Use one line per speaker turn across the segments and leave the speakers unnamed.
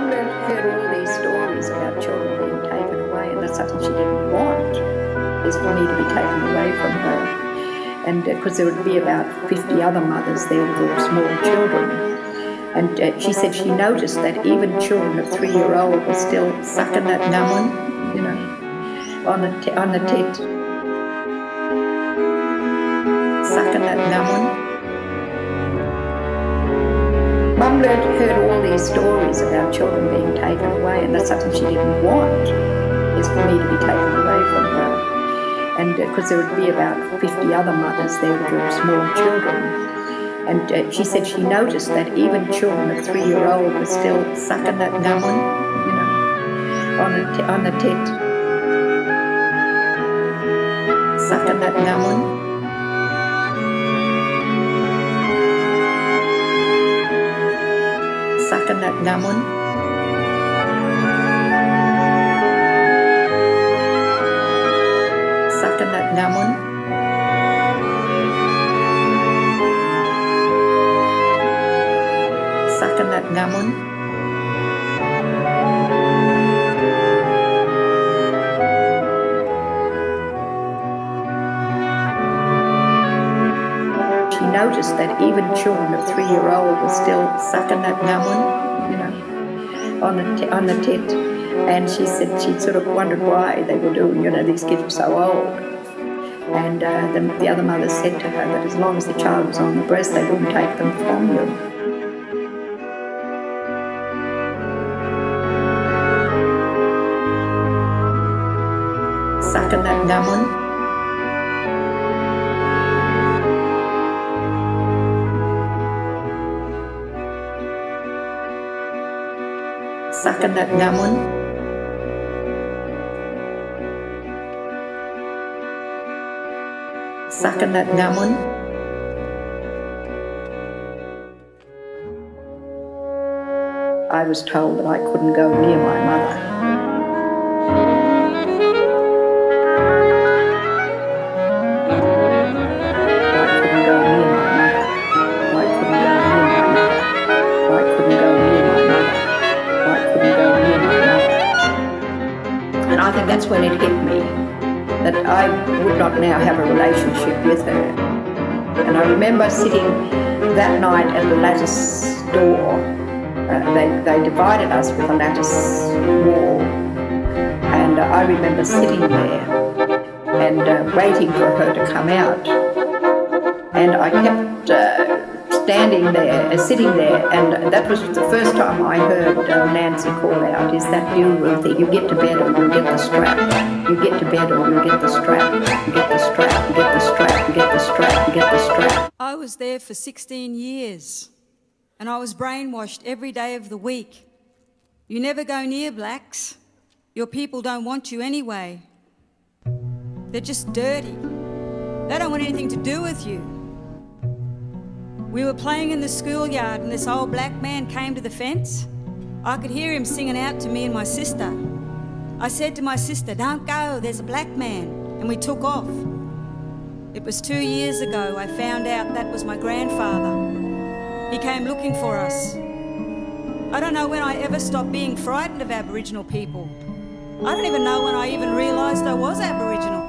Mum heard all these stories about children being taken away, and that's something she didn't want, is for me to be taken away from her. And because there would be about 50 other mothers there with little small children. And she said she noticed that even children of 3-year-old were still sucking that numbin, you know, on the tit. Sucking that numbin. Mum heard all these stories about children being taken away, and that's something she didn't want, is for me to be taken away from her. And because there would be about 50 other mothers there with little small children. And she said she noticed that even children of 3-year-old were still sucking that numbin, you know, on the tit. Sucking that numbin. Sucking that numbin. Sucking that numbin. Sucking that numbin. She noticed that even children of 3-year-old were still sucking that numbin, you know, on the tit. And she said she sort of wondered why they were doing, you know, these kids were so old. And the other mother said to her that as long as the child was on the breast, they wouldn't take them from you. Sucking that numbin. Sucking that numbin. Sucking that numbin. I was told that I couldn't go near my mother. That's when it hit me that I would not now have a relationship with her. And I remember sitting that night at the lattice door. They divided us with a lattice wall, and I remember sitting there and waiting for her to come out. And I kept standing there, sitting there, and that was the first time I heard Nancy call out, "Is that you, Ruthie? You get to bed or you'll get the strap. You get to bed or you'll get the strap. You get the strap, you get the strap, you get the strap, you get the strap."
I was there for 16 years, and I was brainwashed every day of the week. You never go near blacks. Your people don't want you anyway. They're just dirty. They don't want anything to do with you. We were playing in the schoolyard and this old black man came to the fence. I could hear him singing out to me and my sister. I said to my sister, "Don't go, there's a black man," and we took off. It was 2 years ago I found out that was my grandfather. He came looking for us. I don't know when I ever stopped being frightened of Aboriginal people. I don't even know when I even realised I was Aboriginal.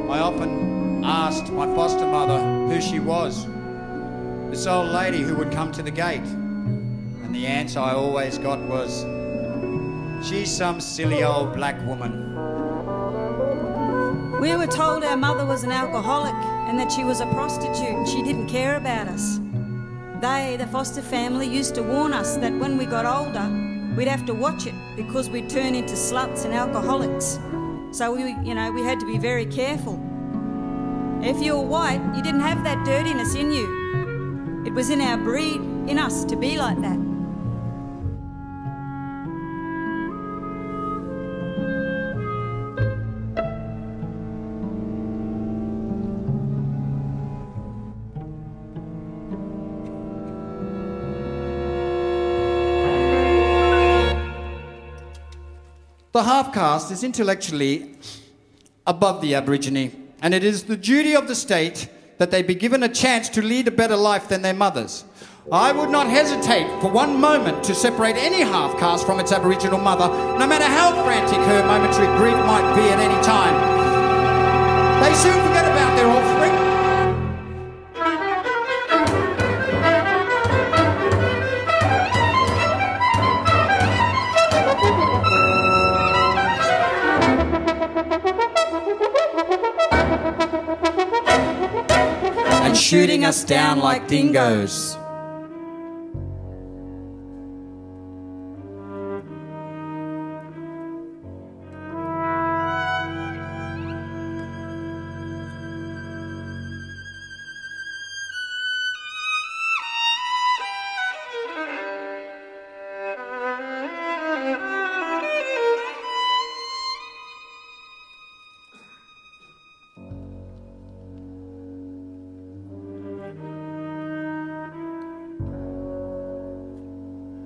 I often asked my foster mother who she was, this old lady who would come to the gate, and the answer I always got was, "She's some silly old black woman."
We were told our mother was an alcoholic and that she was a prostitute and she didn't care about us. They, the foster family, used to warn us that when we got older, we'd have to watch it because we'd turn into sluts and alcoholics. So we had to be very careful. If you were white, you didn't have that dirtiness in you. It was in our breed, in us, to be like that.
The half-caste is intellectually above the Aborigine, and it is the duty of the state that they be given a chance to lead a better life than their mothers. I would not hesitate for one moment to separate any half-caste from its Aboriginal mother, no matter how frantic her momentary grief might be at any time. They soon forget about their offspring. And shooting us down like dingoes.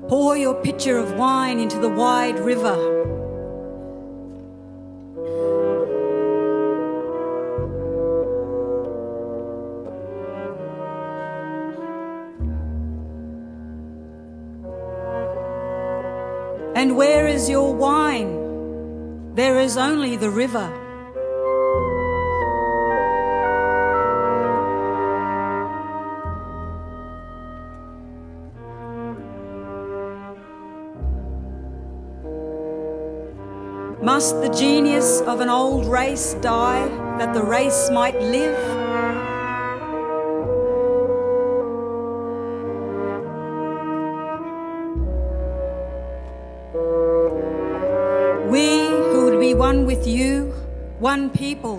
Pour your pitcher of wine into the wide river. And where is your wine? There is only the river. Must the genius of an old race die that the race might live? We who would be one with you, one people.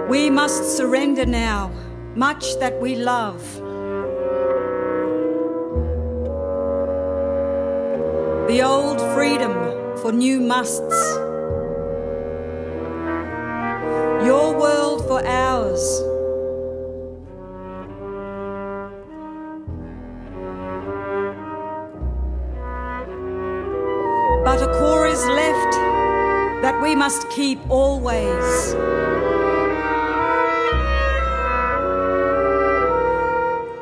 We must surrender now much that we love. The old freedom for new musts. Your world for ours. But a core is left that we must keep always.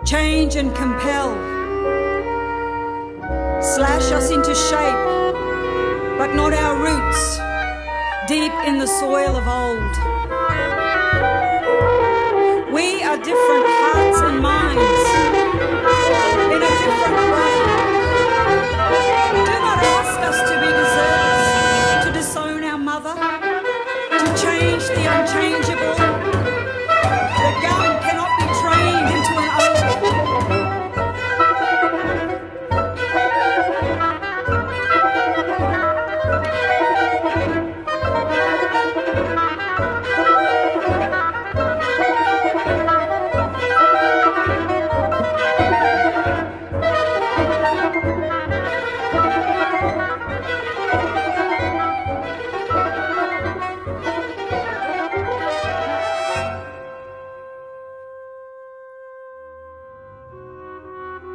Change and compel, slash us into shape, but not our roots, deep in the soil of old. We are different hearts and minds, in a different way. Do not ask us to be deserters, to disown our mother, to change the unchangeable. The gum cannot be trained into an oak.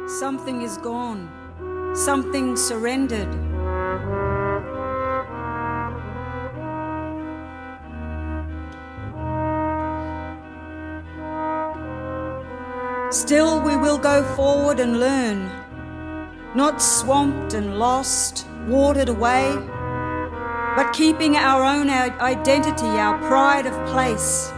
Something is gone, something surrendered. Still we will go forward and learn, not swamped and lost, watered away, but keeping our own identity, our pride of place.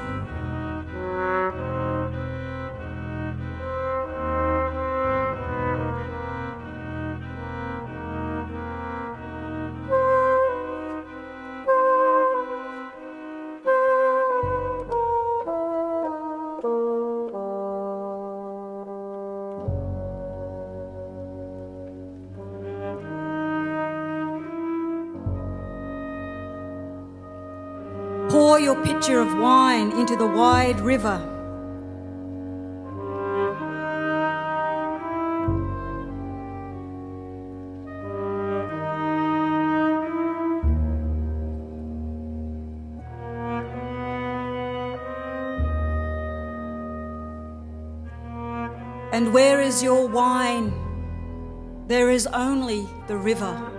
Pour your pitcher of wine into the wide river. And where is your wine? There is only the river.